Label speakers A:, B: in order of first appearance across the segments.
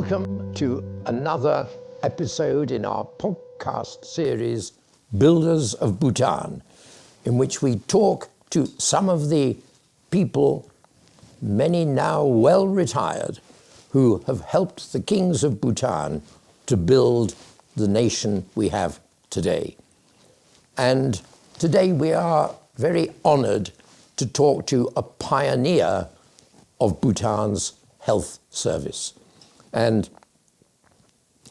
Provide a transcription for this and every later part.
A: Welcome to another episode in our podcast series, Builders of Bhutan, in which we talk to some of the people, many now well retired, who have helped the kings of Bhutan to build the nation we have today. And today we are very honored to talk to a pioneer of Bhutan's health service. And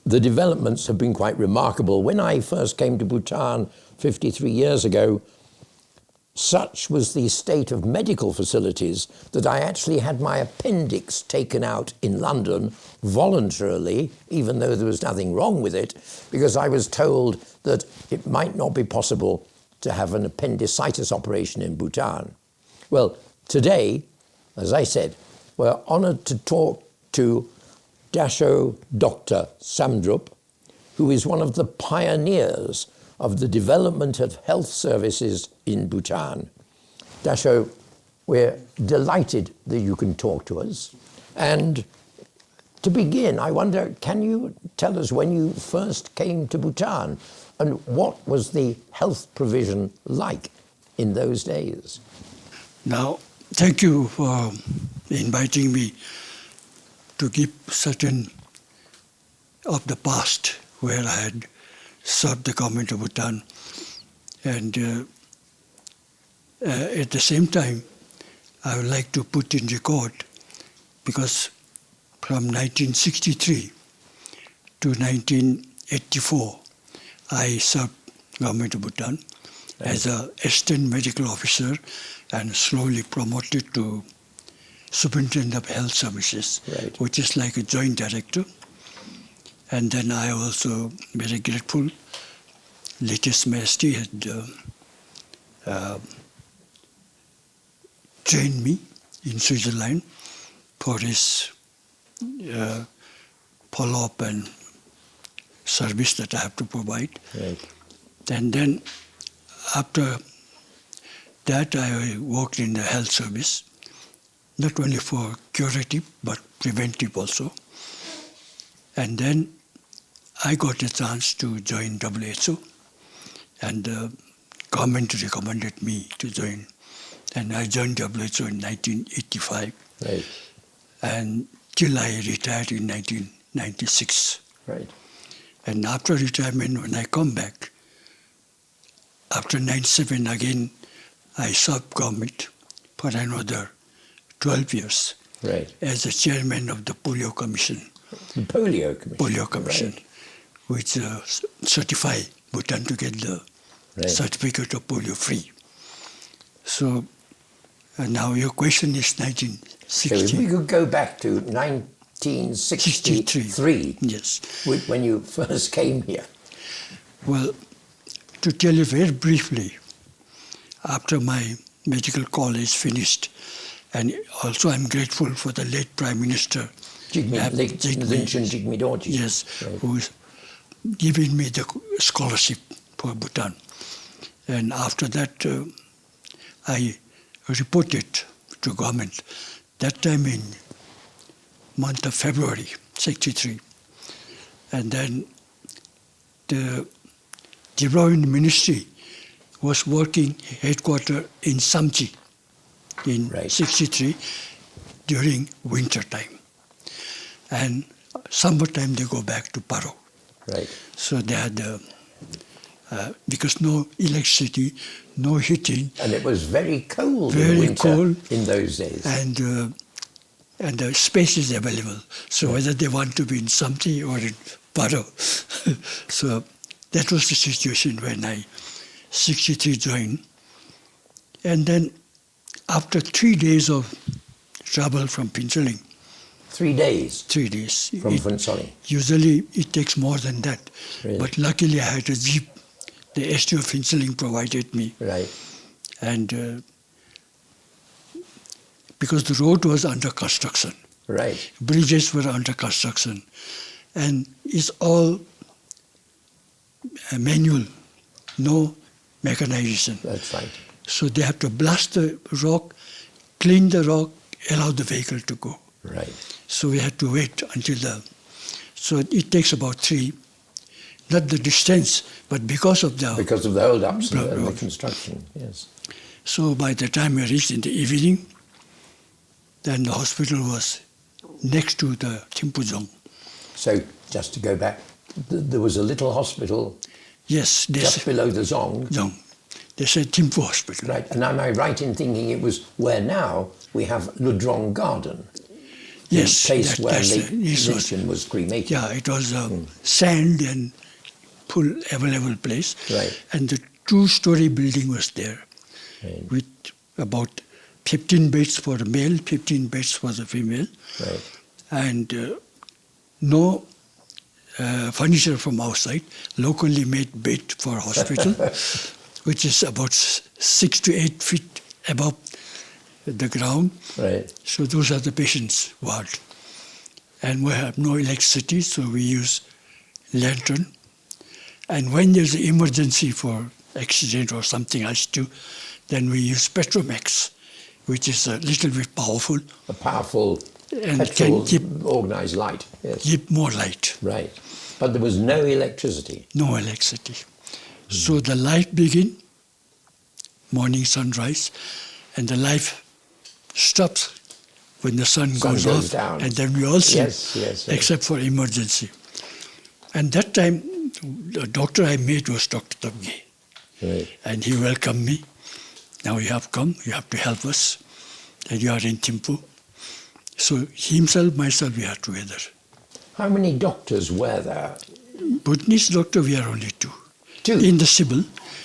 A: the developments have been quite remarkable. When I first came to Bhutan 53 years ago, such was the state of medical facilities that I actually had my appendix taken out in London voluntarily, even though there was nothing wrong with it, because I was told that it might not be possible to have an appendicitis operation in Bhutan. Well, today, as I said, we're honored to talk to Dasho Dr. Samdup, who is one of the pioneers of the development of health services in Bhutan. Dasho, we're delighted that you can talk to us. And to begin, I wonder, can you tell us when you first came to Bhutan and what was the health provision like in those days?
B: Now, thank you for inviting me to give certain of the past where I had served the government of Bhutan. And at the same time, I would like to put in record, because from 1963 to 1984, I served government of Bhutan as an assistant medical officer and slowly promoted to superintendent of health services, which is like a joint director. And then I also very grateful, latest Majesty had trained me in Switzerland for his follow-up and service that I have to provide. And then after that, I worked in the health service, not only for curative, but preventive also. And then I got a chance to join WHO, and the government recommended me to join. And I joined WHO in 1985, and till I retired in 1996. And after retirement, when I come back, after 97 again, I served government for another 12 years as the chairman of the Polio Commission.
A: The Polio Commission.
B: Polio Commission, which certify Bhutan to get the certificate of polio-free. So now your question is 1960.
A: So if we could go back to 1963,
B: yes,
A: when you first came here.
B: Well, to tell you very briefly, after my medical college finished, and also I'm grateful for the late Prime Minister, yes, who's given me the scholarship for Bhutan. And after that, I reported to government, that time in month of February, 63. And then the Development Ministry was working headquarters in Samchi in 63 during winter time. And summertime they go back to Paro. So they had, because no electricity, no heating.
A: And it was very cold in winter in those days.
B: And the space is available. So whether they want to be in Samchi or in Paro. So that was the situation when I 63 joined. And then after 3 days of travel from Phincheling.
A: 3 days?
B: 3 days.
A: From Phincheling?
B: Usually it takes more than that. But luckily I had a jeep. The STO of Phincheling provided me. And because the road was under construction. Bridges were under construction. And it's all manual, no mechanization.
A: That's right.
B: So they have to blast the rock, clean the rock, allow the vehicle to go.
A: Right.
B: So we had to wait until the So it takes about 3, not the distance, but because of the
A: hold-ups and the construction, yes.
B: So by the time we reached in the evening, then the hospital was next to the Thimpuzong.
A: So just to go back, there was a little hospital
B: Yes,
A: just below the Zong.
B: Zong. They said Thimphu Hospital.
A: Right, and am I right in thinking it was where now we have Ludrong Garden?
B: Yes.
A: The place where Lynchon was cremated.
B: Yeah, it was sand and full available place.
A: Right.
B: And the 2-story building was there,
A: Right.
B: with about 15 beds for the male, 15 beds for the female.
A: Right.
B: And no furniture from outside, locally made bed for hospital, which is about 6 to 8 feet above the ground.
A: Right.
B: So those are the patients' ward. And we have no electricity, so we use lantern. And when there's an emergency for accident or something else too, then we use Petromax, which is a little bit powerful.
A: A powerful
B: And
A: petrol
B: can
A: organised light. Yes.
B: give more light.
A: Right. But there was no electricity.
B: No electricity. So the life begin, morning sunrise, and the life stops when the sun goes off,
A: down.
B: and then we all sleep,
A: Yes.
B: except for emergency. And that time, the doctor I met was Dr. Tabge,
A: Right.
B: and he welcomed me. Now you have come, you have to help us, and you are in Thimphu. So himself, myself, we are together.
A: How many doctors were there?
B: Bhutanese doctor, we are only 2.
A: 2?
B: In the civil,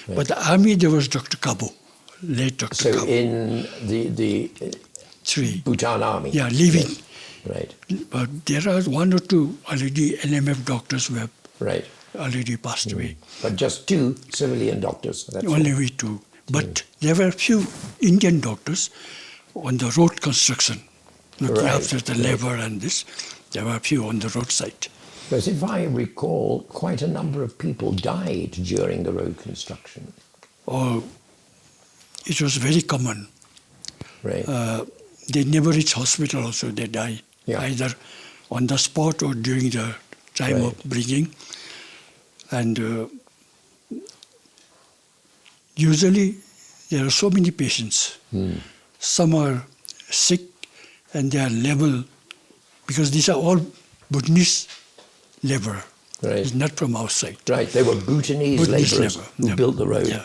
B: but the army, there was Dr. Kabo, late Dr.
A: So
B: Kabo.
A: in the
B: 3.
A: Bhutan army?
B: Yeah, living.
A: Right.
B: But there are 1 or 2 already LMF doctors who have
A: Right.
B: already passed away.
A: But just 2 civilian doctors. That's
B: Only
A: all.
B: we 2. But there were few Indian doctors on the road construction, looking
A: Right,
B: after the labor and this. There were few on the roadside.
A: Because if I recall, quite a number of people died during the road construction.
B: Or it was very common.
A: Right.
B: They never reach hospital also, they die.
A: Yeah.
B: Either on the spot or during the time of bringing. And usually there are so many patients. Some are sick and they are level, because these are all Bhutanese labor.
A: Right.
B: It's not from outside.
A: Right, they were Bhutanese labourers
B: labor,
A: who
B: yeah.
A: built the road.
B: Yeah.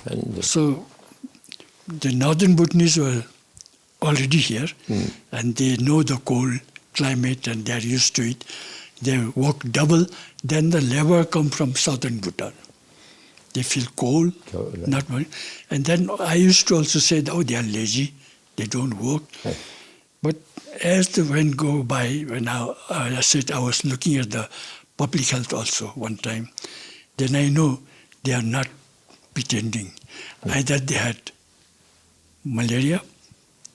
A: And
B: So the northern Bhutanese were already here, and they know the cold climate and they are used to it. They work double. Then the labor come from southern Bhutan. They feel cold,
A: Right.
B: not very. And then I used to also say, oh, they are lazy, they don't work.
A: Right.
B: But as the wind go by, when I said I was looking at the public health also one time, then I know they are not pretending. Either they had malaria,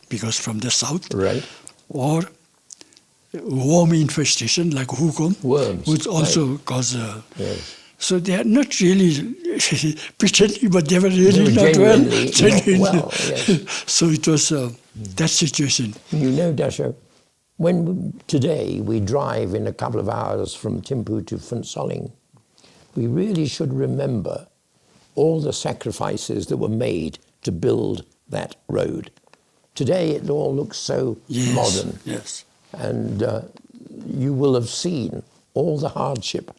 B: because from the south,
A: Right.
B: or worm infestation like hukum,
A: Worms,
B: which also cause. So they are not really pretending, but they were really
A: They were
B: not well.
A: genuinely not well, yes.
B: So it was that situation.
A: You know, Dasho, when today we drive in a couple of hours from Thimphu to Phun Soling, we really should remember all the sacrifices that were made to build that road. Today it all looks so modern.
B: Yes.
A: And you will have seen all the hardship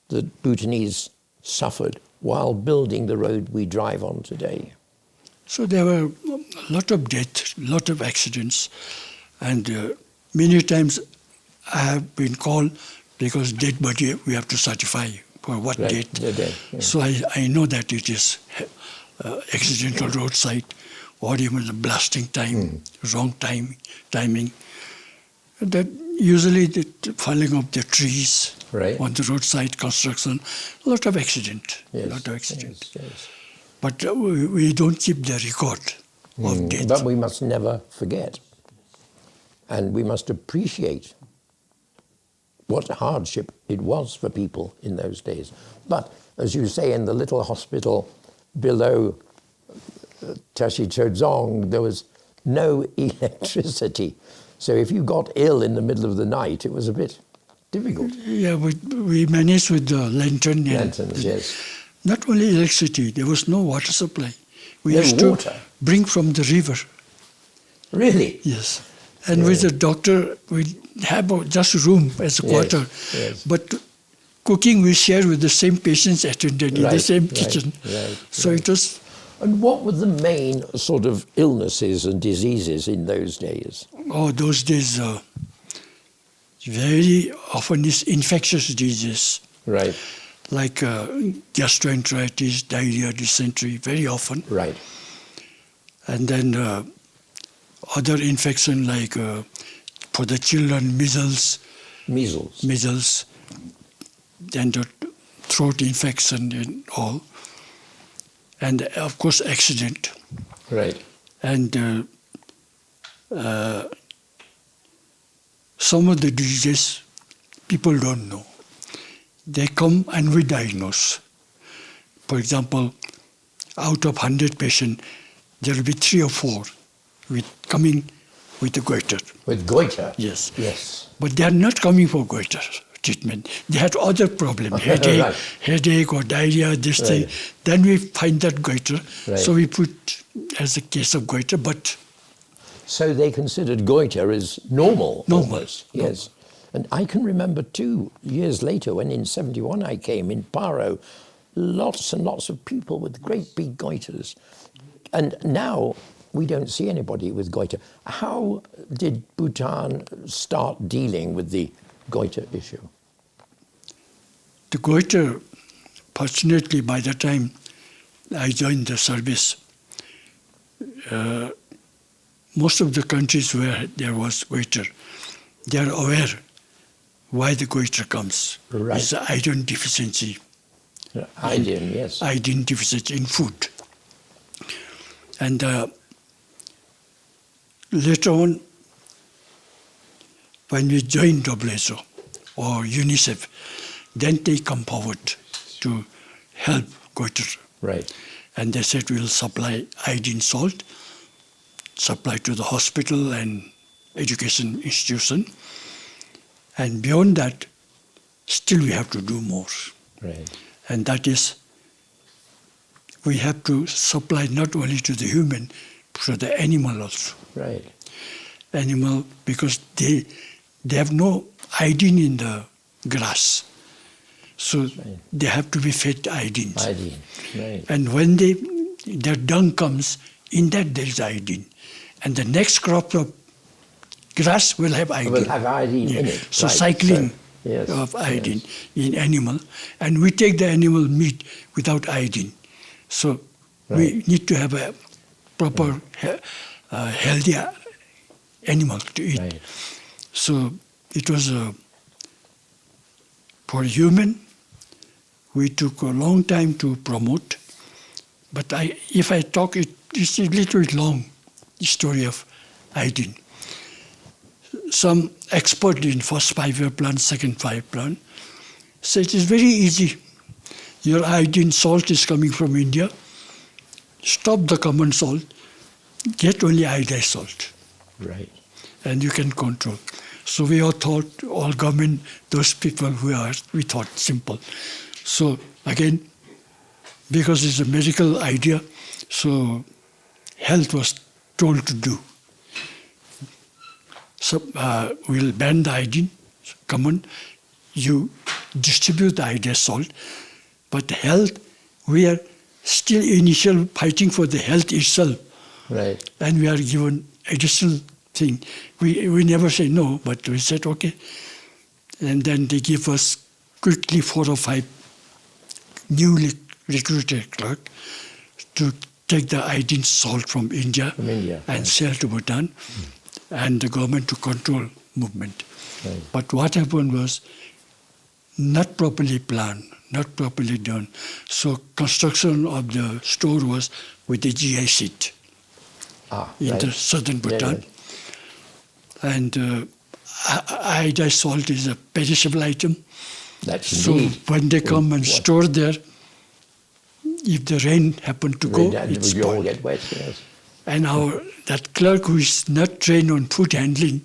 A: that Bhutanese suffered while building the road we drive on today.
B: So there were a lot of death, a lot of accidents, and many times I have been called because dead body we have to certify for what date.
A: The dead, yeah.
B: So I know that it is accidental roadside or even the blasting time, wrong timing. That usually the falling of the trees on the roadside construction, a lot of accident,
A: Yes.
B: But we don't keep the record of death.
A: But we must never forget. And we must appreciate what hardship it was for people in those days. But, as you say, in the little hospital below Tashi-Chodzong, there was no electricity. So if you got ill in the middle of the night, it was a bit difficult.
B: Yeah, we managed with the lantern.
A: Lanterns, yes.
B: Not only electricity, there was no water supply. We
A: No
B: used
A: water?
B: to bring from the river.
A: Really?
B: Yes. And with the doctor, we have just room as a quarter.
A: Yes.
B: But cooking we share with the same patient's attendant in the same kitchen. So it was...
A: And what were the main sort of illnesses and diseases in those days?
B: Oh, those days, very often is infectious diseases.
A: Right.
B: Like gastroenteritis, diarrhea, dysentery, very often.
A: Right.
B: And then other infection like for the children, measles.
A: Measles.
B: Then the throat infection and all. And of course, accident.
A: Right.
B: And some of the diseases people don't know. They come and we diagnose. For example, out of 100 patients, there will be 3 or 4 coming with a goiter.
A: With goiter?
B: Yes.
A: Yes.
B: But they are not coming for goiter treatment. They had other problems, headache or diarrhea, this thing. Then we find that goiter. So we put as a case of goiter, but...
A: So they considered goiter as normal?
B: Normal.
A: Almost. Yes. And I can remember 2 years later when in 71 I came in Paro, lots and lots of people with great big goiters. And now we don't see anybody with goiter. How did Bhutan start dealing with the goiter issue?
B: The goiter, fortunately, by the time I joined the service, most of the countries where there was goiter, they are aware why the goiter comes.
A: Right.
B: It's the iodine deficiency.
A: Iodine, yes.
B: Iodine deficiency in food. And later on, when we joined WHO or UNICEF, then they come forward to help goiter.
A: Right.
B: And they said we'll supply iodine salt, supply to the hospital and education institution. And beyond that, still we have to do more.
A: Right.
B: And that is, we have to supply not only to the human, but to the animal also.
A: Right.
B: Animal, because they have no iodine in the grass. So they have to be fed iodine.
A: Iodine, right.
B: And when their dung comes, in that there is iodine. And the next crop of grass will have iodine.
A: Will have iodine in it.
B: So
A: right.
B: cycling
A: Yes.
B: of iodine in animal. And we take the animal meat without iodine. So we need to have a proper, healthy animal to eat.
A: Right.
B: So it was for human, we took a long time to promote. But if I talk, it's a little bit long, the story of iodine. Some expert in first 5-year plan, second 5-year plan, said it is very easy. Your iodine salt is coming from India. Stop the common salt, get only iodized salt.
A: Right.
B: And you can control. So we all thought, all government, those people we thought simple. So again, because it's a medical idea, so health was told to do. So we'll ban the iodine, common, you distribute the iodized salt, but health, we are still initial fighting for the health itself.
A: Right.
B: And we are given additional thing. We never say no, but we said okay. And then they give us quickly 4 or 5 newly recruited clerks to take the iodine salt from India, and sell to Bhutan, and the government to control movement.
A: Right.
B: But what happened was not properly planned, not properly done. So construction of the store was with the GI seat in the southern Bhutan.
A: Yeah.
B: And iodized salt is a perishable item.
A: That's
B: so
A: indeed.
B: When they come and store there, if the rain happened to go, it's
A: you all
B: spoiled.
A: get wet, yes.
B: And that clerk who is not trained on food handling,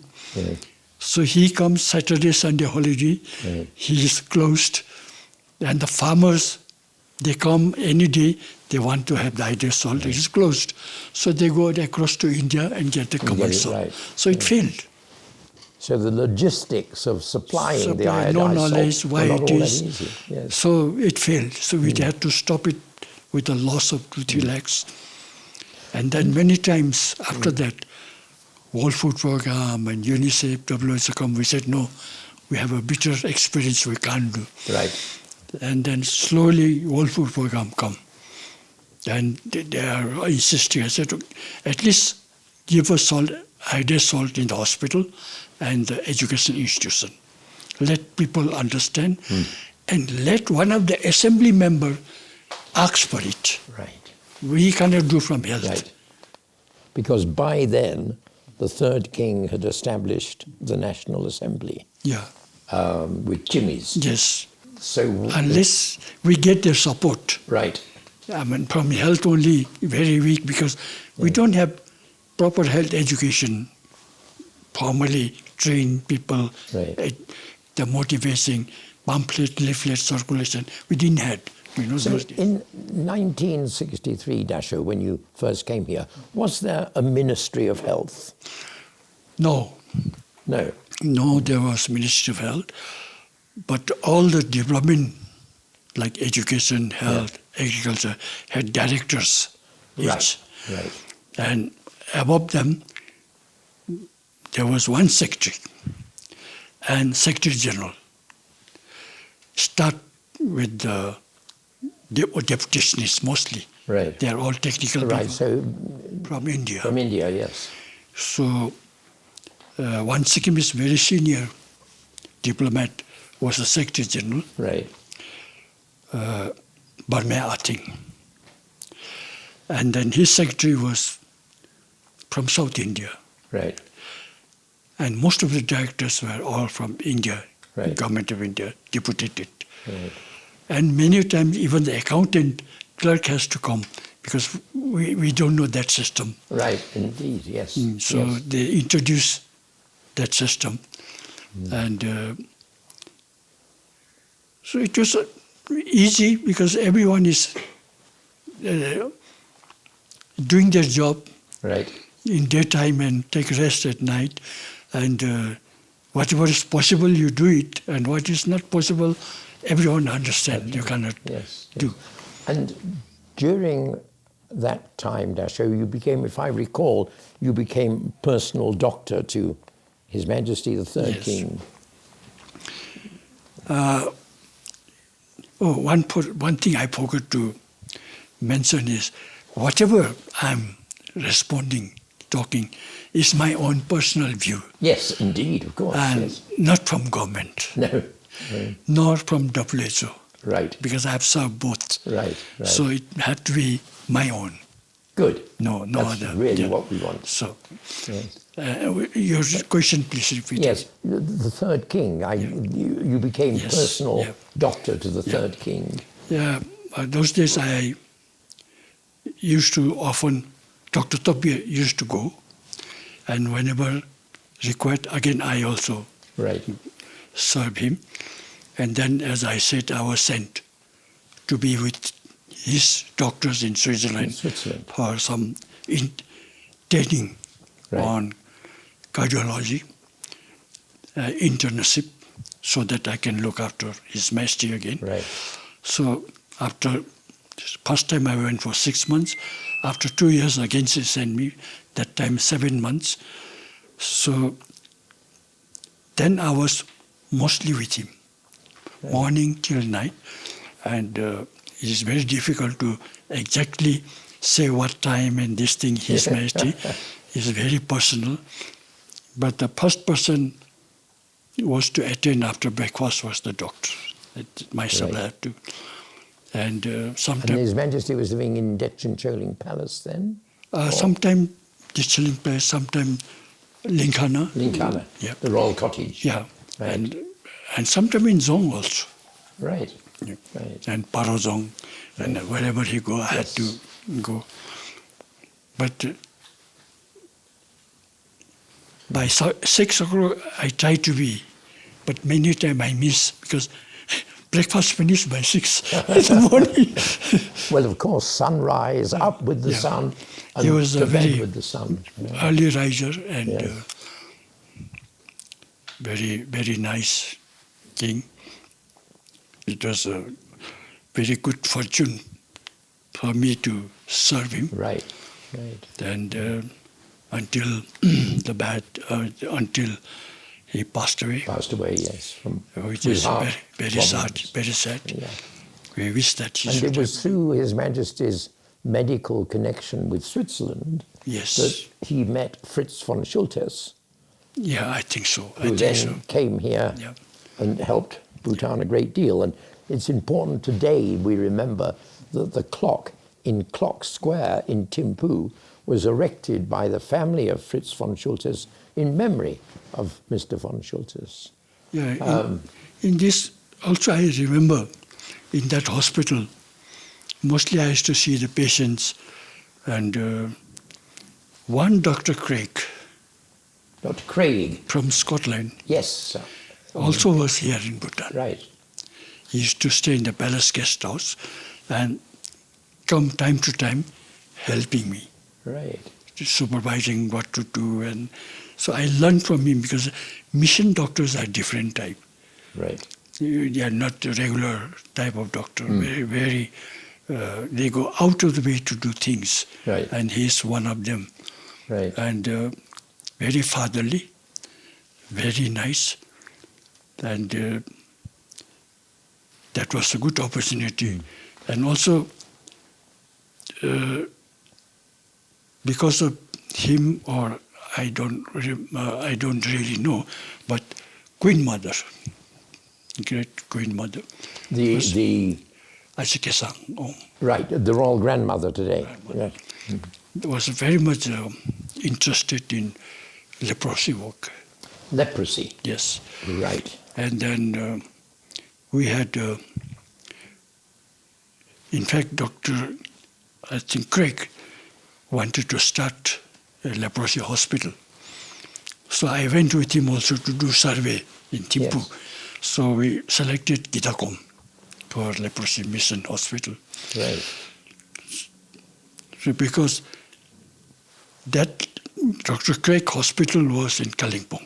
B: So he comes Saturday, Sunday holiday, he is closed. And the farmers, they come any day, they want to have the Iodine salt, it is closed. So they go across to India and get the common salt.
A: Right.
B: So it failed.
A: So the logistics of supplying the iodized
B: no knowledge
A: salt
B: why
A: were not
B: it
A: all that
B: is.
A: easy. Yes.
B: So it failed. So we had to stop it with a loss of 2-3 lakhs. And then many times after that, World Food Program and UNICEF, WHO come, we said, no, we have a bitter experience we can't do.
A: Right.
B: And then slowly World Food Program come. And they are insisting. I said, at least give us salt, iodine salt in the hospital and the education institution. Let people understand. And let one of the assembly member ask for it.
A: Right.
B: We cannot do from health.
A: Right. Because by then, the third king had established the National Assembly.
B: Yeah.
A: With chimneys.
B: Yes.
A: So
B: unless we get their support.
A: Right.
B: I mean, from health only, very weak, because we don't have proper health education, formally trained people, the motivating pamphlet, leaflet circulation. We didn't have,
A: So
B: those days.
A: in 1963, Dasho, when you first came here, was there a Ministry of Health?
B: No.
A: No.
B: No, there was Ministry of Health, but all the development, like education, health, agriculture, had directors each.
A: Right.
B: And above them, there was one secretary and Secretary General. Start with the deputationists mostly.
A: Right.
B: They are all technical people
A: So
B: from India.
A: from India, yes.
B: So one Sikkimese very senior diplomat was the Secretary General.
A: Right.
B: Barmay Ating. And then his secretary was from South India.
A: Right.
B: And most of the directors were all from India, government of India, deputed.
A: Right.
B: And many times even the accountant clerk has to come because we don't know that system.
A: Right, indeed, yes.
B: So they introduce that system. And so it was easy because everyone is doing their job in daytime and take rest at night. And whatever is possible, you do it. And what is not possible, everyone understands. You cannot do.
A: And during that time, Dasho, you became, if I recall, you became personal doctor to His Majesty the Third King.
B: One thing I forgot to mention is, whatever I'm responding, talking, is my own personal view.
A: Yes, indeed, of course.
B: And not from government.
A: No.
B: Nor from WHO.
A: Right.
B: Because I have served both.
A: Right.
B: So it had to be my own.
A: Good.
B: No
A: That's
B: other.
A: really what we want.
B: So, your question, please repeat.
A: Yes, the Third King. You became personal doctor to the Third King.
B: Yeah, those days I used to often, Dr. Tobia used to go, and whenever required, again I also serve him. And then, as I said, I was sent to be with his doctors in Switzerland for some training on cardiology, internship, so that I can look after His Majesty again. So after first time I went for 6 months. After 2 years again she sent me, that time 7 months. So then I was mostly with him, morning till night. And it is very difficult to exactly say what time and this thing, His Majesty. Is very personal. But the first person was to attend after breakfast was the doctor. Myself I had to. And sometimes...
A: And His Majesty was living in Dechincholing Palace then?
B: Sometimes Dechincholing Palace, sometimes Linkana.
A: Linkana, the royal cottage.
B: Yeah, and sometimes in Zong also.
A: Right.
B: And Parozong, and wherever he go, I had to go. But By 6 o'clock, I try to be, but many times I miss because breakfast finished by 6 in the morning.
A: Well, of course, sunrise, up with the
B: Yeah.
A: sun,
B: He
A: and
B: was
A: to
B: a
A: bed
B: very
A: with the sun. Yeah.
B: early riser and
A: Yes.
B: very, very nice king. It was a very good fortune for me to serve him.
A: Right, right.
B: And until until he passed away,
A: Passed away, yes, from
B: which
A: with
B: is
A: heart
B: very sad,
A: problems.
B: very sad.
A: Yeah.
B: We wish that he
A: And
B: should
A: it was through His Majesty's medical connection with Switzerland
B: Yes.
A: that he met Fritz von Schultes,
B: Yeah, I think so. I
A: who
B: think
A: then
B: so.
A: came here
B: Yeah.
A: and helped Bhutan a great deal. And it's important today we remember that the clock in Clock Square in Thimphu was erected by the family of Fritz von Schultes in memory of Mr. von Schultes.
B: Yeah. In this, also I remember in that hospital, mostly I used to see the patients, and one Dr. Craig
A: Dr. Craig,
B: from Scotland
A: yes, sir.
B: also was here in Bhutan.
A: Right,
B: He used to stay in the palace guest house and come time to time helping me,
A: right.
B: supervising what to do. And so I learned from him because mission doctors are different type.
A: Right.
B: They are not the regular type of doctor. Very, very, they go out of the way to do things.
A: Right.
B: And he's one of them.
A: Right.
B: And very fatherly, very nice. And that was a good opportunity. And also, because of him, or I don't really know, but Queen Mother, great Queen Mother,
A: The
B: Ajikesang
A: right, the royal grandmother today. Yes.
B: was very much interested in leprosy work.
A: Leprosy.
B: Yes.
A: Right.
B: And then we had, in fact, Dr. I think Craig wanted to start a leprosy hospital. So I went with him also to do survey in Thimphu.
A: Yes.
B: So we selected Gitakom for leprosy mission hospital.
A: Right.
B: So because that Dr. Craig hospital was in Kalimpong,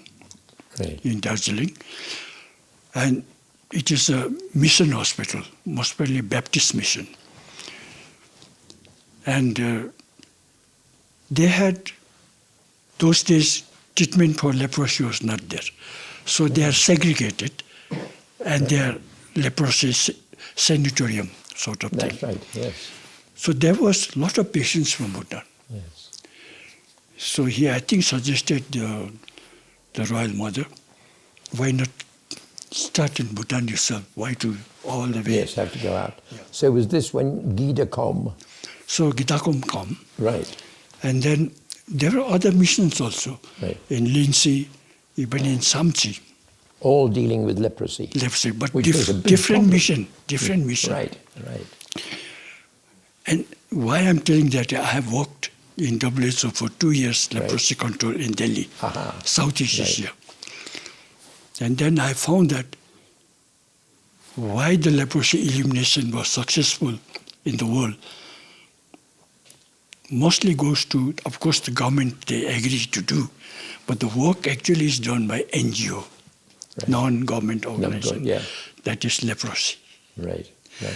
A: Right.
B: in Darjeeling, and it is a mission hospital, most probably Baptist mission. And they had, those days, treatment for leprosy was not there. So they are segregated, and they are leprosy sanatorium sort of thing.
A: That's right, yes.
B: So there was a lot of patients from Bhutan.
A: Yes.
B: So he, I think, suggested the royal mother, why not start in Bhutan yourself? Why to all the way?
A: Yes, have to go out. So was this when Gitakom?
B: So Gitakom come,
A: Right.
B: and then there were other missions also,
A: Right.
B: in Linsi, even in Samchi,
A: All dealing with leprosy.
B: leprosy, but
A: Which was a big
B: different
A: problem.
B: mission, different mission.
A: Right, right.
B: And why I'm telling that, I have worked in WHO for 2 years, leprosy control in Delhi,
A: Aha.
B: Southeast
A: Right.
B: Asia. And then I found that why the leprosy elimination was successful in the world mostly goes to, of course, the government, they agree to do, but the work actually is done by NGO,
A: Right.
B: non-government organization.
A: Yeah.
B: That is leprosy.
A: Right, right,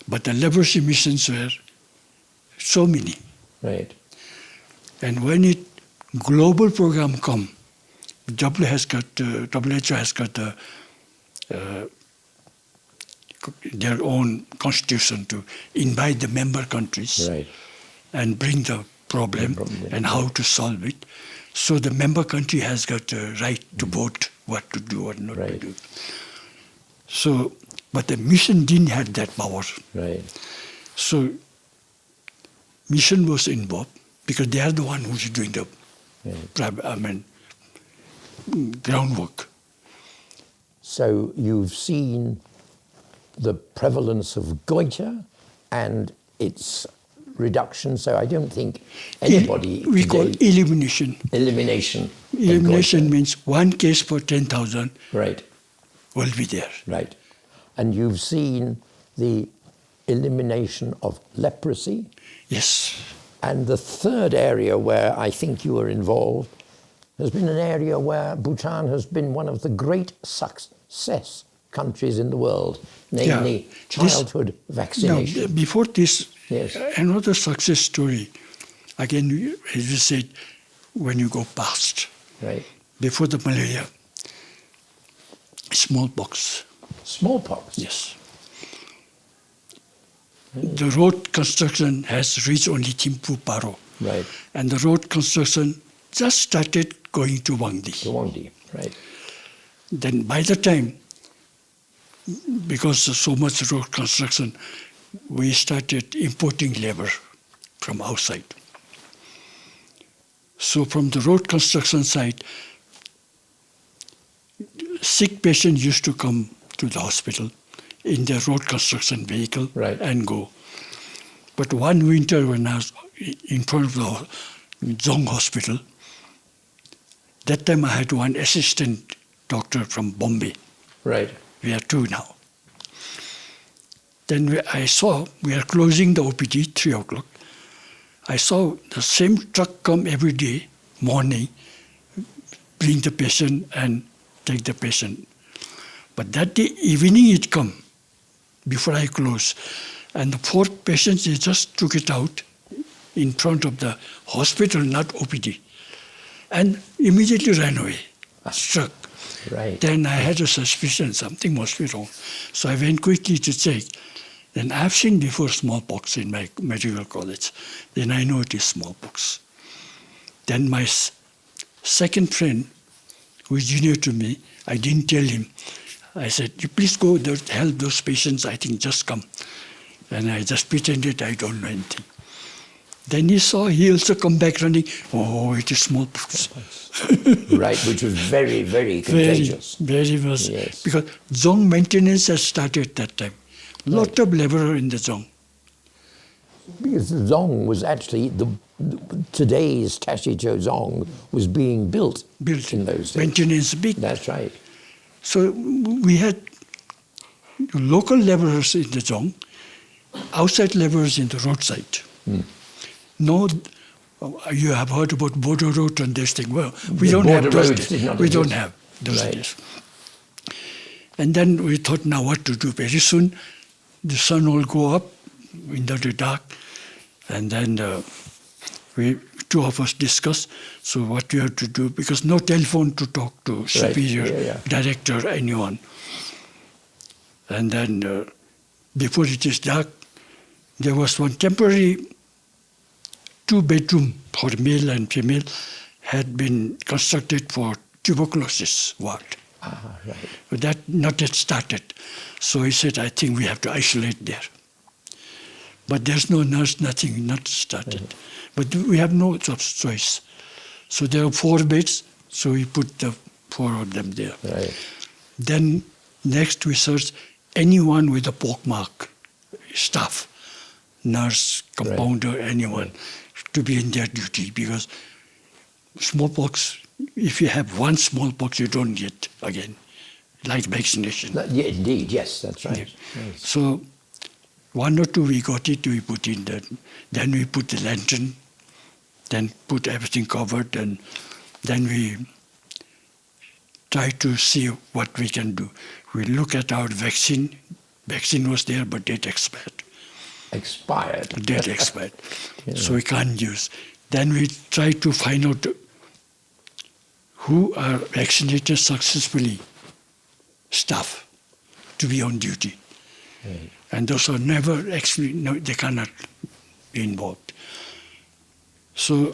B: But the leprosy missions were so many.
A: right.
B: And when it global program come, WHO has got their own constitution to invite the member countries
A: Right.
B: and bring the problem and how to solve it. So the member country has got the right to vote what to do or not to
A: Right.
B: do. So, but the mission didn't have that power.
A: Right.
B: So mission was involved because they are the one who's doing the groundwork.
A: So you've seen the prevalence of goiter and its reduction, so I don't think anybody...
B: We call elimination.
A: Elimination.
B: Elimination means 1 case per 10,000
A: right.
B: will be there.
A: Right. And you've seen the elimination of leprosy.
B: Yes.
A: And the third area where I think you were involved has been an area where Bhutan has been one of the great success countries in the world, namely childhood vaccination.
B: Now, before this,
A: yes.
B: Another success story, again, as you said, when you go past,
A: right.
B: Before the malaria, smallpox.
A: Smallpox?
B: Yes. The road construction has reached only Thimphu, Paro.
A: Right.
B: And the road construction just started going to Wangdi.
A: To Wangdi, right.
B: Then by the time, because of so much road construction, we started importing labor from outside. So from the road construction side, sick patients used to come to the hospital in their road construction vehicle
A: right.
B: and go. But one winter when I was in front of the Zong hospital, that time I had one assistant doctor from Bombay.
A: Right.
B: We are 2 now. Then I saw, we are closing the OPD, 3 o'clock. I saw the same truck come every day, morning, bring the patient and take the patient. But that day, evening it come, before I close. And the 4 patients, they just took it out in front of the hospital, not OPD. And immediately ran away, struck.
A: Right.
B: Then I had a suspicion something must be wrong. So I went quickly to check. Then I've seen before smallpox in my medical college. Then I know it is smallpox. Then my second friend, who is junior to me, I didn't tell him. I said, you please go help those patients, I think just come. And I just pretended I don't know anything. Then he also come back running, oh, it is smallpox.
A: Right, which was very, very contagious.
B: Very much.
A: Yes.
B: Because Zong maintenance has started that time. Lot
A: Right.
B: of labor in the Zong.
A: Because the Zong was actually, today's Tashicho Zong was being built in those days.
B: Maintenance big.
A: That's right.
B: So we had local laborers in the Zong, outside laborers in the roadside. No, you have heard about border road and this thing. Well, we don't have those days. We don't have those days. And then we thought, now what to do? Very soon, the sun will go up into the dark, and then we 2 of us discussed. So what we have to do, because no telephone to talk to superior, director, anyone. And then before it is dark, there was one temporary 2-bedroom for male and female had been constructed for tuberculosis ward.
A: Right.
B: But that not yet started. So he said, I think we have to isolate there. But there's no nurse, nothing, not started. But we have no choice. So there are 4 beds, so we put the 4 of them there.
A: Right.
B: Then next we searched anyone with a pockmark, staff, nurse, compounder, anyone, to be in their duty, because smallpox, if you have one smallpox, you don't get again, like vaccination.
A: Yeah, indeed, yes, that's right.
B: Yeah. Yes. So 1 or 2 we got it, we put in that. Then we put the lantern, then put everything covered, and then we try to see what we can do. We look at our vaccine. Vaccine was there, but date expired.
A: Expired.
B: Date expired. So we can't use. Then we try to find out who are vaccinated successfully, staff, to be on duty.
A: Right.
B: And those are never actually, no, they cannot be involved. So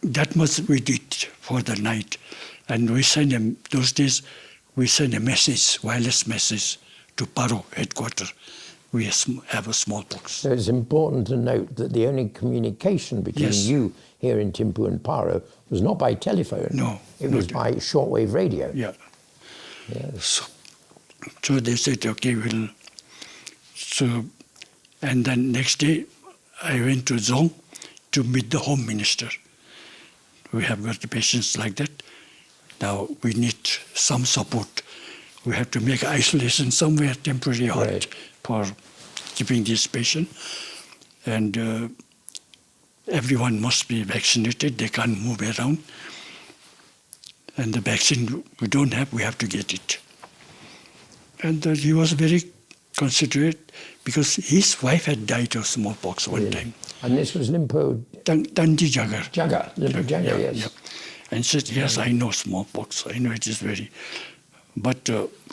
B: that much we did for the night. And we send them, those days, we send a message, wireless message, to Paro headquarters. We have a smallpox.
A: So it's important to note that the only communication between you here in Thimphu and Paro was not by telephone.
B: No.
A: It was by shortwave radio.
B: Yeah.
A: Yes.
B: So they said, okay, so, and then next day, I went to Zong to meet the Home Minister. We have got the patients like that. Now we need some support. We have to make isolation somewhere temporary halt for keeping this patient. And everyone must be vaccinated. They can't move around. And the vaccine we don't have, we have to get it. And he was very considerate because his wife had died of smallpox one time.
A: And this was
B: Tanji Jagar.
A: Jagar, yes.
B: Yeah. And said, yes, I know smallpox. I know it is very... But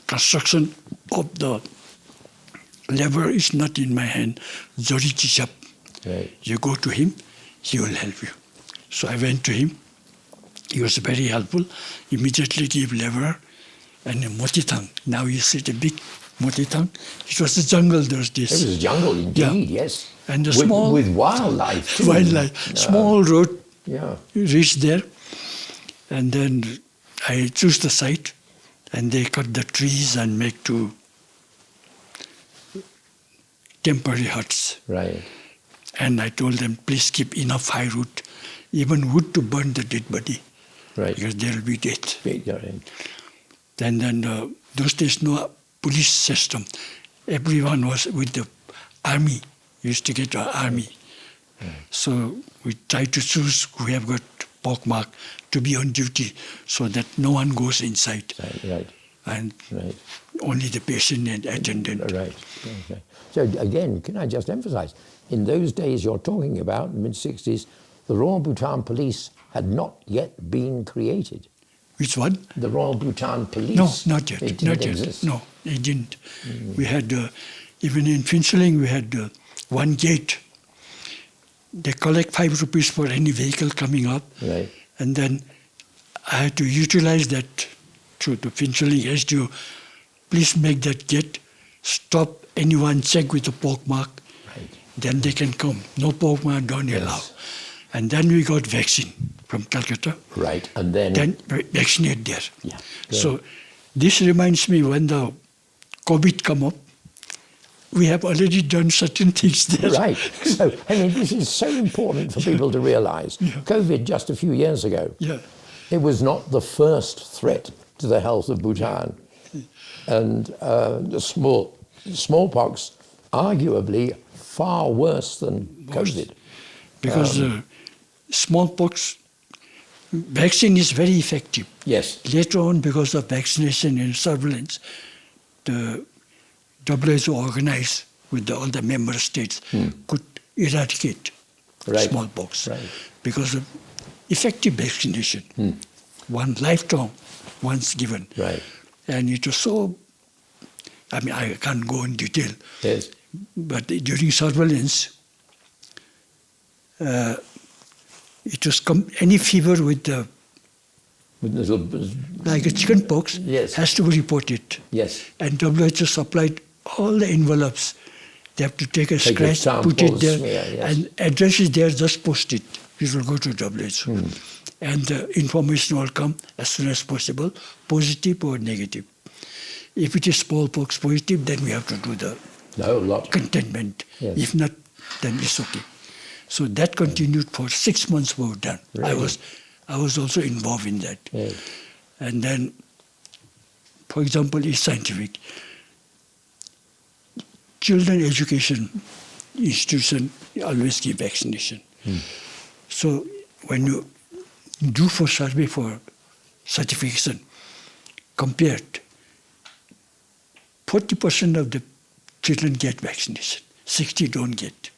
B: construction of the lever is not in my hand. Zori Chishap.
A: Right.
B: You go to him, he will help you. So I went to him. He was very helpful. Immediately gave lever and a motitang. Now you see the big motitang. It was a jungle those days.
A: It was a jungle indeed, yes.
B: And the small...
A: With wildlife too.
B: Wildlife. Small road.
A: Yeah.
B: Reached there. And then I chose the site. And they cut the trees and make two temporary huts.
A: Right.
B: And I told them, please keep enough firewood, even wood to burn the dead body.
A: Right.
B: Because there will be death.
A: Right.
B: Then those days, no police system. Everyone was with the army. Used to get the army.
A: Right.
B: So we tried to choose who have got pockmark to be on duty so that no one goes inside.
A: Right.
B: And only the patient and attendant.
A: Right. Okay. So again, can I just emphasize, in those days you're talking about, mid-60s, the Royal Bhutan Police had not yet been created.
B: Which one?
A: The Royal Bhutan Police.
B: No, not yet.
A: It
B: not
A: didn't
B: yet.
A: exist.
B: No, it didn't. We had, even in Phincheling, we had one gate. They collect 5 rupees for any vehicle coming up.
A: Right.
B: And then I had to utilize that to the Phincheling SDO. Please make that gate. Stop anyone, check with the pockmark.
A: Right.
B: Then they can come. No pockmark, don't allow. And then we got vaccine from Calcutta.
A: Right, and then...
B: Then vaccinate there.
A: Yeah.
B: So this reminds me when the COVID come up, we have already done certain things there.
A: Right. So, I mean, this is so important for people to realize. COVID just a few years ago, it was not the first threat to the health of Bhutan. And the smallpox, arguably far worse than COVID.
B: Because smallpox vaccine is very effective.
A: Yes.
B: Later on, because of vaccination and surveillance, the WHO organized with all the member states could eradicate smallpox because of effective vaccination. One lifetime, once given.
A: Right.
B: And it was so, I mean, I can't go in detail.
A: Yes.
B: But during surveillance, it was any fever with the like a chicken pox has to be reported.
A: Yes.
B: And WHO supplied all the envelopes. They have to take a scratch, put it there, and address is there, just post it. It will go to WHO. And the information will come as soon as possible, positive or negative. If it is smallpox positive, then we have to do the containment.
A: Yes.
B: If not, then it's okay. So that continued for 6 months we were done.
A: Really?
B: I was also involved in that.
A: Yes.
B: And then, for example, it's scientific. Children education institution always give vaccination. So when you do for survey for certification, compared, 40% of the children get vaccination, 60 don't get.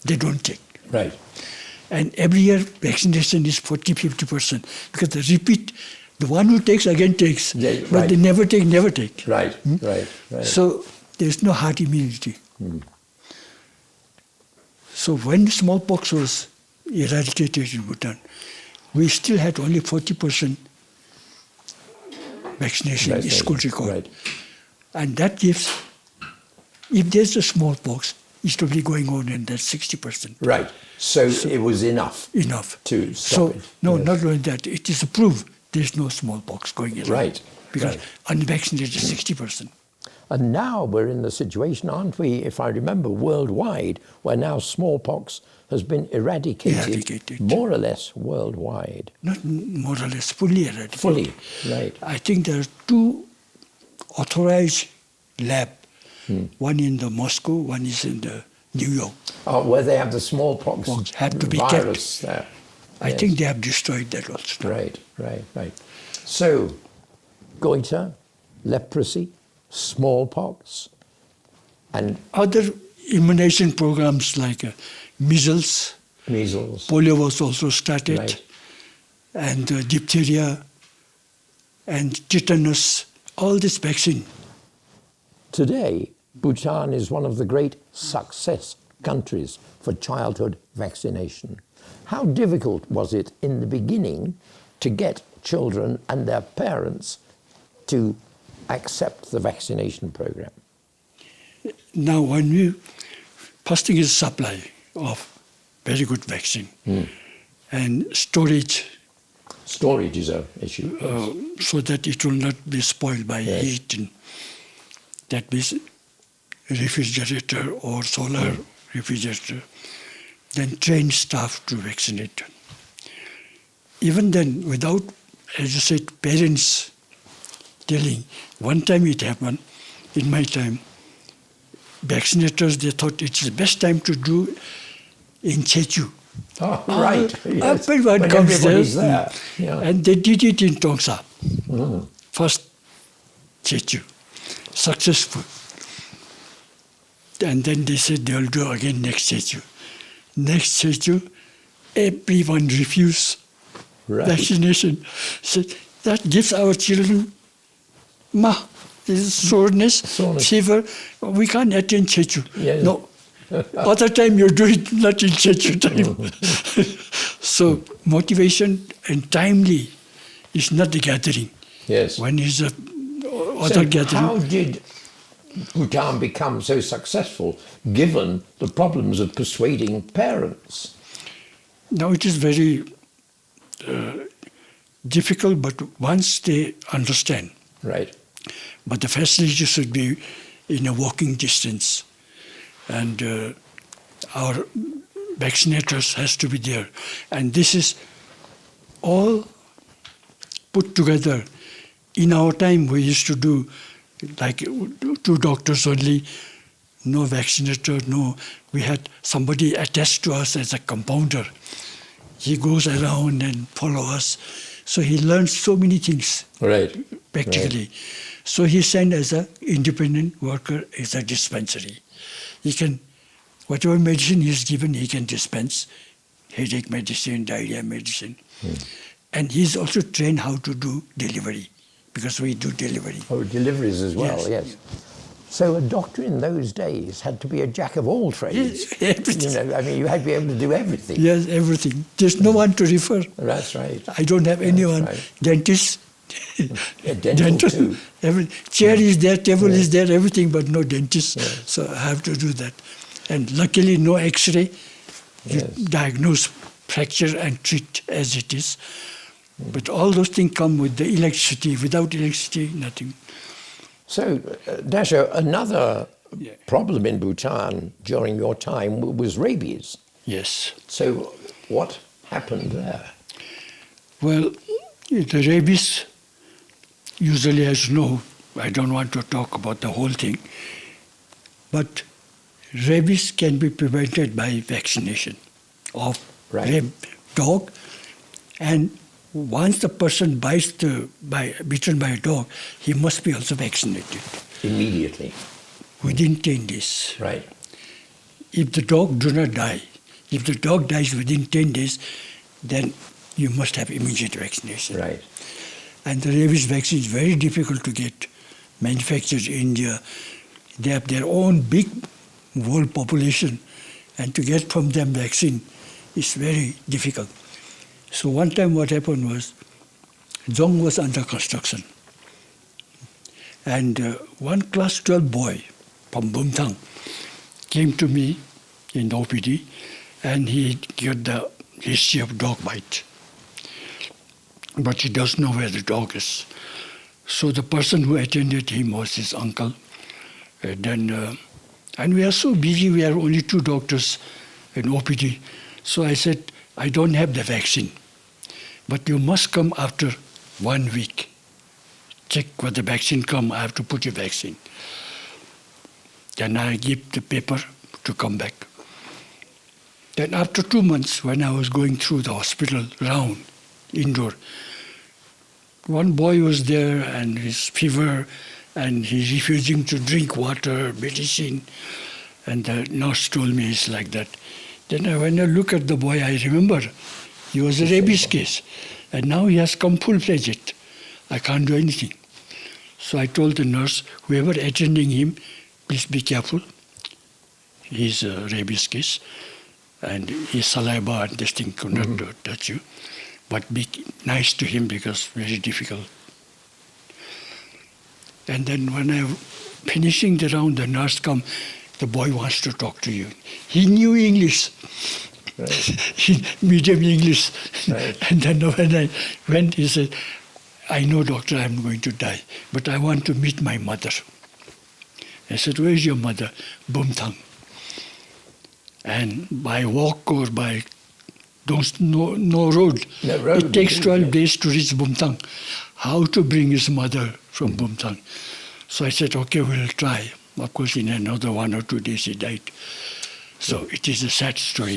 B: They don't take.
A: Right.
B: And every year vaccination is 40-50% because the repeat, the one who takes again takes, but they never take.
A: Right.
B: So there's no herd immunity. So when smallpox was eradicated in Bhutan, we still had only 40% vaccination in school record.
A: Right.
B: And that gives, if there's a smallpox, it's probably going on in that 60%.
A: Right. So it was enough.
B: Enough.
A: To stop it.
B: No, not only that. It is proved there's no smallpox going around.
A: Right.
B: Because unvaccinated is 60%.
A: And now we're in the situation, aren't we, if I remember, worldwide, where now smallpox has been eradicated. More or less worldwide.
B: Not more or less, fully eradicated.
A: Fully, right.
B: I think there are 2 authorized labs. One in the Moscow, one is in the New York.
A: Oh, where they have the smallpox
B: have to be
A: virus
B: kept.
A: there.
B: I think they have destroyed that also.
A: Right. So, goiter, leprosy, smallpox, and
B: other immunization programs like measles, polio was also started,
A: right.
B: and diphtheria, and tetanus, all this vaccine.
A: Today, Bhutan is one of the great success countries for childhood vaccination. How difficult was it in the beginning to get children and their parents to accept the vaccination program?
B: Now, first thing is supply of very good vaccine and storage.
A: Storage is an issue.
B: So that it will not be spoiled by heat. And that means refrigerator or solar refrigerator. Then train staff to vaccinate. Even then, without, as you said, parents telling, one time it happened, in my time, vaccinators, they thought it's the best time to do in Chechu.
A: Oh, right. Yes.
B: Everyone
A: when
B: comes
A: there. Yeah.
B: And they did it in Tongsa. First Chechu. Successful. And then they said they'll do again next Chechu. Next Chechu, everyone refused vaccination. Said, that gives our children soreness, fever. We can't attend Chechu.
A: Yes.
B: No. Other time you do it, not in Chechu time. So motivation and timely is not the gathering.
A: Yes.
B: When is a other gathering.
A: How did Bhutan become so successful given the problems of persuading parents?
B: Now it is very difficult, but once they understand.
A: Right.
B: But the facility should be in a walking distance. And our vaccinators has to be there. And this is all put together. In our time, we used to do like 2 doctors only, no vaccinator, no. We had somebody attached to us as a compounder. He goes around and follow us. So he learns so many things.
A: Right.
B: Practically.
A: Right.
B: So he sent as an independent worker as a dispensary. He can, whatever medicine he is given, he can dispense. Headache medicine, diarrhea medicine. And he's also trained how to do delivery, because we do delivery.
A: Oh, deliveries as well, yes. So a doctor in those days had to be a jack of all trades.
B: Everything.
A: You know, I mean, you had to be able to do everything.
B: Yes, everything. There's no one to refer.
A: That's right.
B: I don't have anyone.
A: Right.
B: Dentist.
A: Dental too.
B: Chair is there, table is there, everything, but no dentist. So I have to do that. And luckily, no X-ray. You diagnose fracture and treat as it is. But all those things come with the electricity. Without electricity, nothing.
A: So, Dasho, another problem in Bhutan during your time was rabies.
B: Yes.
A: So, what happened there?
B: Well, the rabies, usually, as you know, I don't want to talk about the whole thing, but rabies can be prevented by vaccination of dog. And once the person bitten by a dog, he must be also vaccinated.
A: Immediately?
B: Within 10 days.
A: Right.
B: If the dog do not die, if the dog dies within 10 days, then you must have immediate vaccination.
A: Right.
B: And the rabies vaccine is very difficult to get manufactured in India. They have their own big world population, and to get from them vaccine is very difficult. So one time what happened was, Zong was under construction. And one class 12 boy from Bhutan came to me in OPD, and he got the history of dog bite. But he doesn't know where the dog is. So the person who attended him was his uncle. And we are so busy, we are only 2 doctors in OPD. So I said, I don't have the vaccine, but you must come after 1 week. Check when the vaccine come, I have to put your vaccine. Then I give the paper to come back. Then after 2 months, when I was going through the hospital round, indoor, one boy was there and his fever, and he's refusing to drink water, medicine. And the nurse told me it's like that. Then when I look at the boy, I remember he was a rabies case. And now he has come full-fledged. I can't do anything. So I told the nurse, whoever attending him, please be careful. He's a rabies case. And his saliva and this thing could not touch you. But be nice to him because very difficult. And then when I finishing the round, the nurse come, the boy wants to talk to you. He knew English, medium English. Right. And then when I went, he said, I know, doctor, I'm going to die, but I want to meet my mother. I said, where is your mother? Bhutan. And by walk or by no road, it takes 12 days to reach Bhutan. How to bring his mother from Bhutan? So I said, okay, we'll try. Of course, in another 1 or 2 days he died. So it is a sad story,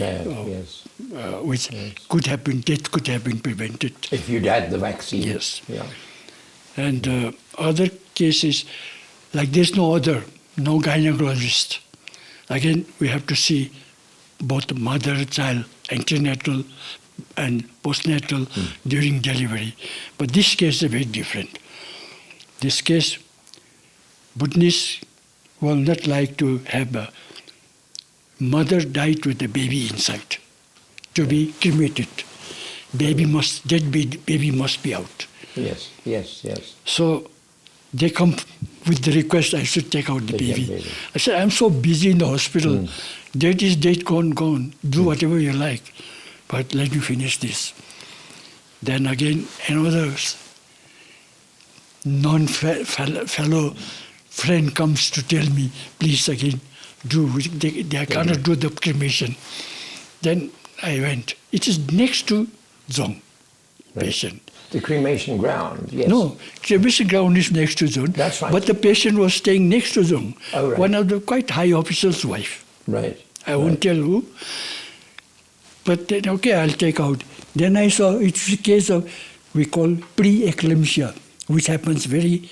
B: which could have been, death could have been prevented.
A: If you'd had the vaccine.
B: Yes.
A: Yeah.
B: And other cases, like there's no gynecologist. Again, we have to see both mother, child, antenatal and postnatal during delivery. But this case is very different. This case, Bhutanese will not like to have a mother died with the baby inside to be cremated. Baby must be out.
A: Yes.
B: So they come with the request I should take out the baby. I said, I'm so busy in the hospital. Date is date, gone. Do whatever you like. But let me finish this. Then again, another fellow friend comes to tell me, please again, they cannot do the cremation. Then I went. It is next to Zong, patient.
A: The cremation ground, yes.
B: No, cremation ground is next to Zong.
A: That's right.
B: But the patient was staying next to Zong.
A: Oh, right.
B: One of the quite high officials' wife.
A: Right.
B: I won't tell who. But then, okay, I'll take out. Then I saw it's a case of, we call pre-eclampsia, which happens very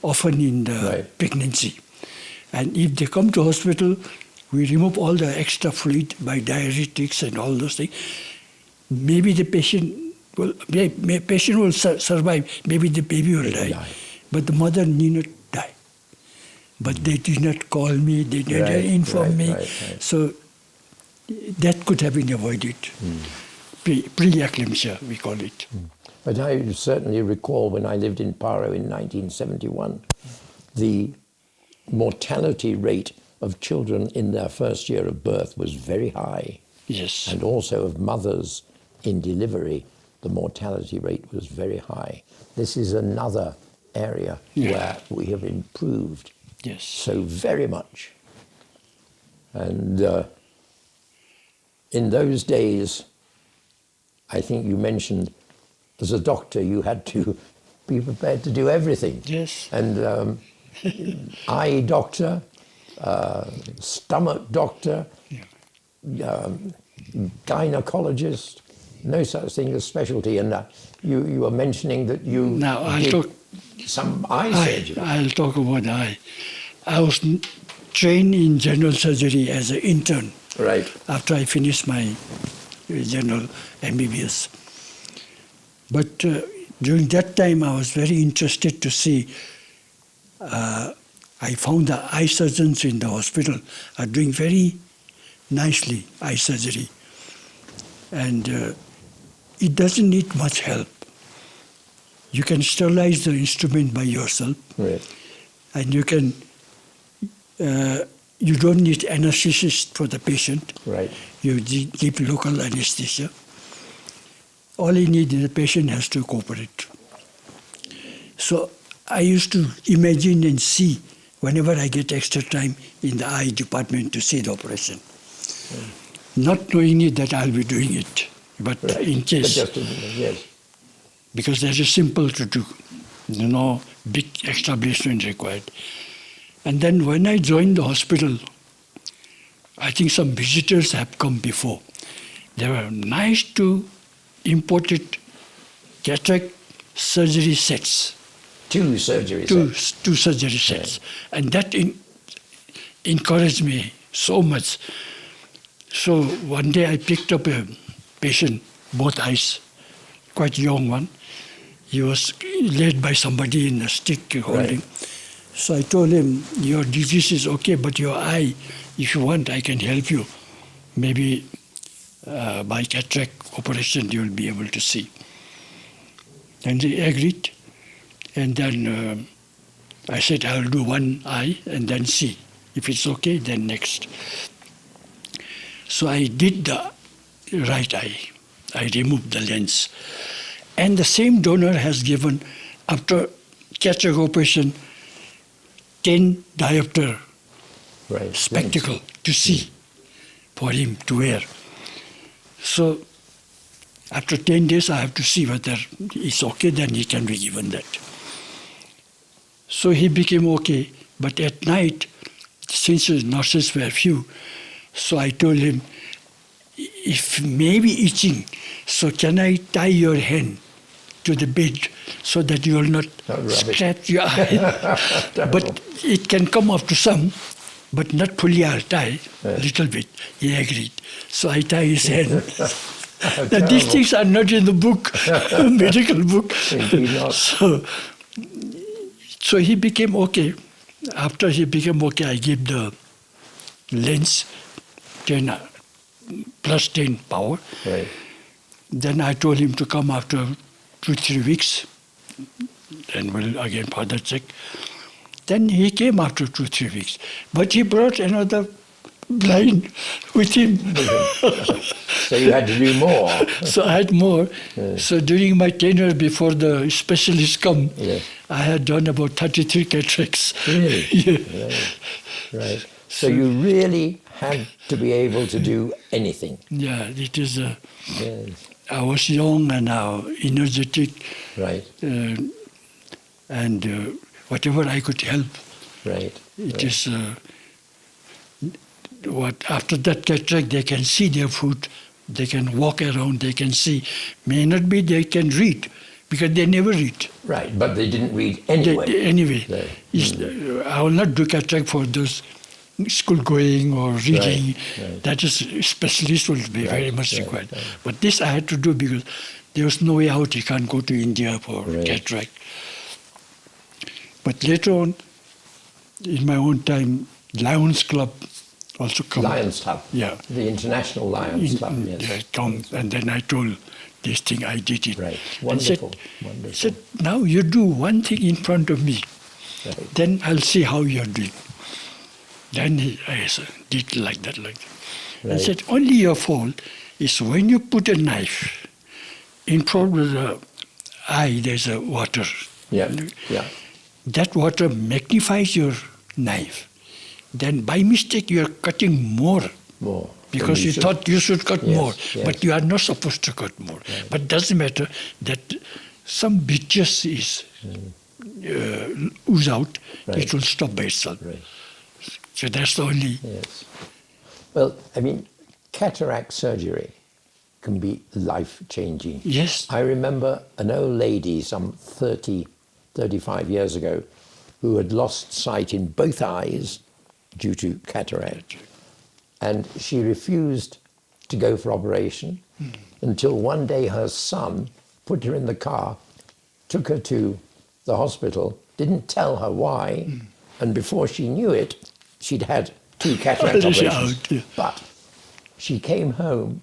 B: often in the pregnancy. And if they come to hospital, we remove all the extra fluid by diuretics and all those things. Maybe the patient will survive, maybe the baby will die. But the mother need not die. But they did not call me, they did not inform me. So that could have been avoided. Pre-eclampsia, we call it.
A: But I certainly recall when I lived in Paro in 1971, the mortality rate of children in their first year of birth was very high.
B: Yes.
A: And also of mothers in delivery, the mortality rate was very high. This is another area where we have improved so very much. And in those days, I think you mentioned, as a doctor, you had to be prepared to do everything.
B: Yes.
A: And eye doctor, stomach doctor, gynecologist, no such thing as specialty. And you were mentioning that you did some eye surgery.
B: I'll talk about eye. I was trained in general surgery as an intern.
A: Right.
B: After I finished my general MBBS. But during that time, I was very interested to see. I found the eye surgeons in the hospital are doing very nicely eye surgery. And it doesn't need much help. You can sterilize the instrument by yourself.
A: Right.
B: And you can, you don't need anesthetist for the patient.
A: Right.
B: You give local anesthesia. All you need is the patient has to cooperate. So I used to imagine and see whenever I get extra time in the eye department to see the operation. Not knowing it that I'll be doing it, but in case.
A: But just, yes.
B: Because that is simple to do. No big establishment required. And then when I joined the hospital, I think some visitors have come before. They were nice to imported cataract surgery sets.
A: Two surgery sets.
B: Two surgery sets. And that encouraged me so much. So one day I picked up a patient, both eyes, quite young one. He was led by somebody in a stick holding. So I told him, your disease is okay, but your eye, if you want, I can help you. Maybe by cataract operation, you will be able to see. And he agreed. And then I said, I'll do one eye and then see. If it's okay, then next. So I did the right eye. I removed the lens. And the same donor has given, after cataract operation, 10 diopter spectacle to see for him to wear. So after 10 days, I have to see whether it's okay, then he can be given that. So he became okay. But at night, since his nurses were few, so I told him, if maybe itching, so can I tie your hand to the bed so that you will not scratch your eye? But it can come up to some, but not fully. I'll tie a little bit. He agreed. So I tie his hand. Now, these things are not in the book, medical book. So he became okay. After he became okay, I gave the lens 10 plus 10 power. Then I told him to come after 2-3 weeks, and we'll again further check. Then he came after 2-3 weeks, but he brought another blind with him.
A: So you had to do more.
B: So I had more. So during my tenure before the specialists come, I had done about 33 cataracts.
A: Really? Right. So you really had to be able to do anything.
B: Yeah, it is. I was young and energetic. And whatever I could help. It is. After that cataract, they can see their foot, they can walk around, they can see. May not be they can read, because they never read.
A: Right, but they didn't read anyway.
B: I will not do cataract for those school going or reading. That is, specialist will be very much required. But this I had to do because there was no way out. You can't go to India for cataract. But later on, in my own time, Lions Club also come.
A: Lions Club?
B: Yeah.
A: The International Lions Club, yes.
B: They come, and then I told this thing, I did it.
A: Wonderful.
B: He said, now you do one thing in front of me, then I'll see how you're doing. Then I did like that. I said, only your fault is when you put a knife in front of the eye, there's a water. That water magnifies your knife. Then by mistake you are cutting more. Because you thought you should cut more, but you are not supposed to cut more. But it doesn't matter that some bit just is ooze out, it will stop by itself. So that's the only...
A: Well, I mean, cataract surgery can be life-changing.
B: Yes.
A: I remember an old lady some 35 years ago who had lost sight in both eyes due to cataract. And she refused to go for operation until one day her son put her in the car, took her to the hospital, didn't tell her why, and before she knew it, she'd had 2 cataract operations. But she came home,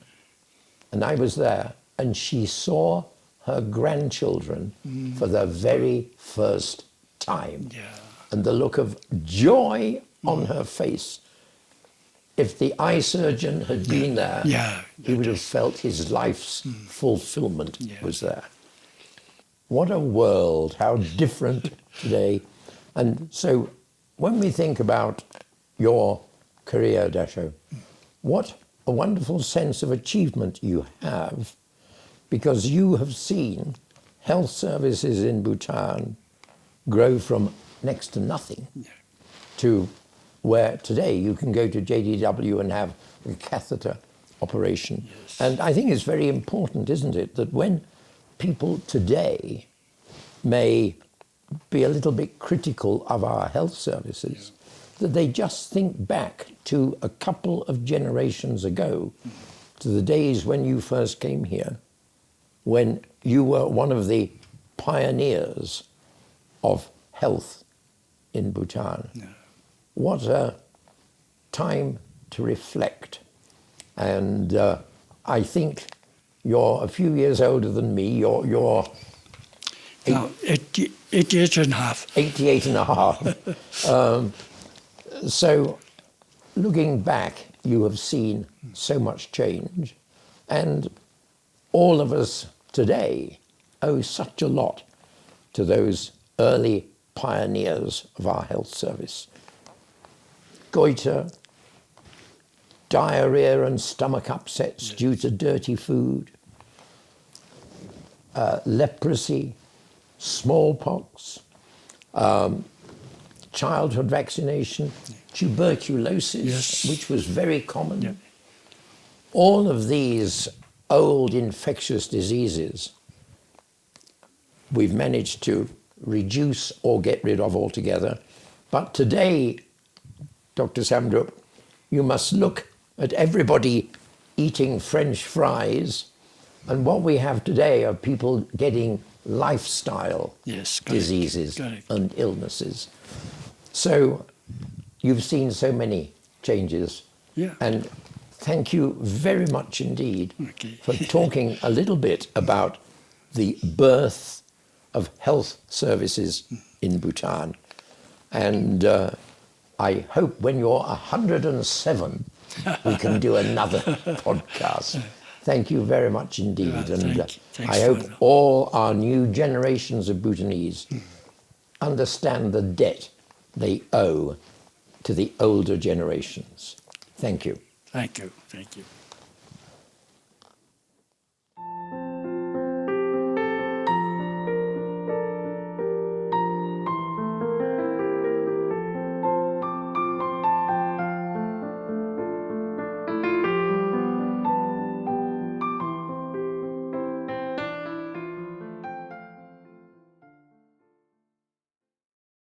A: and I was there, and she saw her grandchildren for the very first time. And the look of joy on her face. If the eye surgeon had been there, he would have felt his life's fulfillment was there. What a world, how different today. And so when we think about your career, Dasho, what a wonderful sense of achievement you have, because you have seen health services in Bhutan grow from next to nothing to where today you can go to JDW and have a catheter operation.
B: Yes.
A: And I think it's very important, isn't it, that when people today may be a little bit critical of our health services, that they just think back to a couple of generations ago, to the days when you first came here, when you were one of the pioneers of health in Bhutan.
B: Yeah.
A: What a time to reflect. And I think you're a few years older than me. You're
B: Now, 88 and a half.
A: 88 and a half. So looking back, you have seen so much change. And all of us today owe such a lot to those early pioneers of our health service. Goiter, diarrhea and stomach upsets due to dirty food, leprosy, smallpox, childhood vaccination, tuberculosis, which was very common.
B: Yeah.
A: All of these old infectious diseases we've managed to reduce or get rid of altogether. But today, Dr. Samdup, you must look at everybody eating French fries, and what we have today are people getting lifestyle diseases and illnesses. So you've seen so many changes.
B: Yeah.
A: And thank you very much indeed for talking a little bit about the birth of health services in Bhutan. And I hope when you're 107, we can do another podcast. Thank you very much indeed. And I hope all our new generations of Bhutanese understand the debt they owe to the older generations. Thank you.
B: Thank you. Thank you.